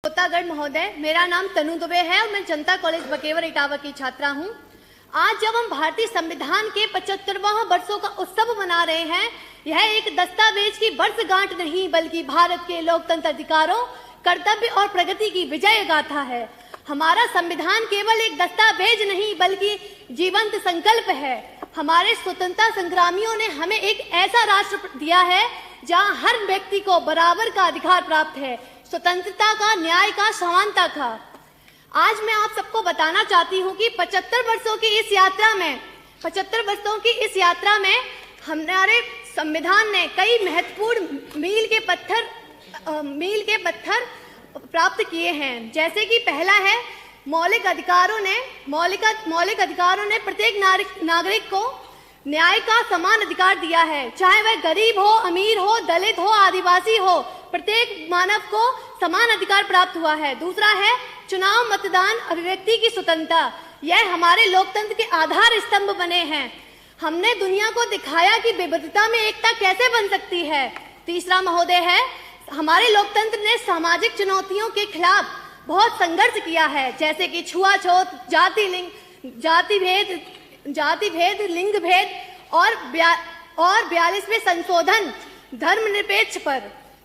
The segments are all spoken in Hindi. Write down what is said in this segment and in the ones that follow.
श्रोतागण महोदय, मेरा नाम तनु दुबे है और मैं जनता कॉलेज बकेवर इटावा की छात्रा हूं। आज जब हम भारतीय संविधान के 75वां वर्षों का उत्सव मना रहे हैं, यह एक दस्तावेज की वर्षगांठ नहीं बल्कि भारत के लोकतंत्र अधिकारों, कर्तव्य और प्रगति की विजय गाथा है। हमारा संविधान केवल एक दस्तावेज नहीं बल्कि जीवंत संकल्प है। हमारे स्वतंत्रता संग्रामियों ने हमें एक ऐसा राष्ट्र दिया है जहां हर व्यक्ति को बराबर का अधिकार प्राप्त है, स्वतंत्रता का, न्याय का, समानता का। आज मैं आप सबको बताना चाहती हूं कि 75 वर्षों की इस यात्रा में हमारे संविधान ने कई महत्वपूर्ण मील के पत्थर प्राप्त किए हैं। जैसे कि पहला है, मौलिक अधिकारों ने प्रत्येक नागरिक को न्याय का समान अधिकार दिया है। चाहे वह गरीब हो, अमीर हो, दलित हो, आदिवासी हो, प्रत्येक मानव को समान अधिकार प्राप्त हुआ है। दूसरा है चुनाव, मतदान, अभिव्यक्ति की स्वतंत्रता। यह हमारे लोकतंत्र के आधार स्तंभ बने हैं। हमने दुनिया को दिखाया कि विविधता में एकता कैसे बन सकती है। तीसरा महोदय है, हमारे लोकतंत्र ने सामाजिक चुनौतियों के खिलाफ बहुत संघर्ष किया है, जैसे कि छुआछूत, जाति भेद, लिंग भेद और 42वें संशोधन धर्मनिरपेक्ष पर।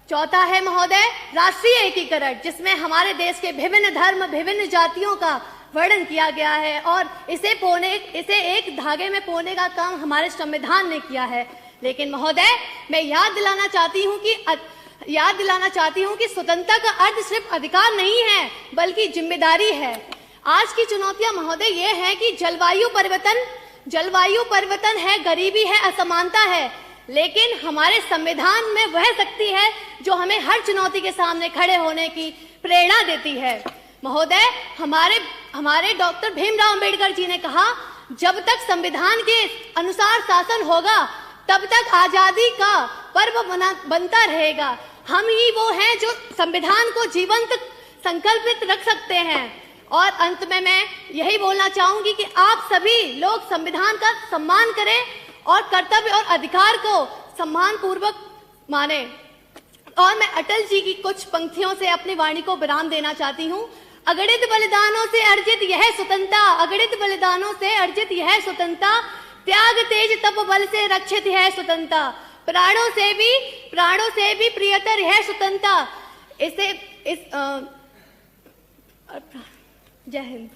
चौथा है महोदय, राष्ट्रीय एकीकरण, जिसमें हमारे देश के विभिन्न धर्म, विभिन्न जातियों का वर्णन किया गया है और इसे एक धागे में पोने का काम हमारे संविधान ने किया है। लेकिन महोदय, मैं याद दिलाना चाहती हूँ कि स्वतंत्रता का अर्थ सिर्फ अधिकार नहीं है बल्कि जिम्मेदारी है। आज की चुनौतियां महोदय ये है कि जलवायु परिवर्तन है, गरीबी है, असमानता है, लेकिन हमारे संविधान में वह शक्ति है जो हमें हर चुनौती के सामने खड़े होने की प्रेरणा देती है। महोदय, हमारे डॉक्टर भीमराव अंबेडकर जी ने कहा, जब तक संविधान के अनुसार शासन होगा तब तक आजादी का पर्व बनता रहेगा। हम ही वो हैं जो संविधान को जीवंत संकल्पित रख सकते हैं। और अंत में मैं यही बोलना चाहूंगी कि आप सभी लोग संविधान का सम्मान करें और कर्तव्य और अधिकार को सम्मान पूर्वक माने। और मैं अटल जी की कुछ पंक्तियों से अपनी वाणी को विराम देना चाहती हूँ। अगणित बलिदानों से अर्जित यह स्वतंत्रता, त्याग तेज तप बल से रक्षित है स्वतंत्रता, प्राणों से भी प्रियतर है स्वतंत्रता। जय हिंद।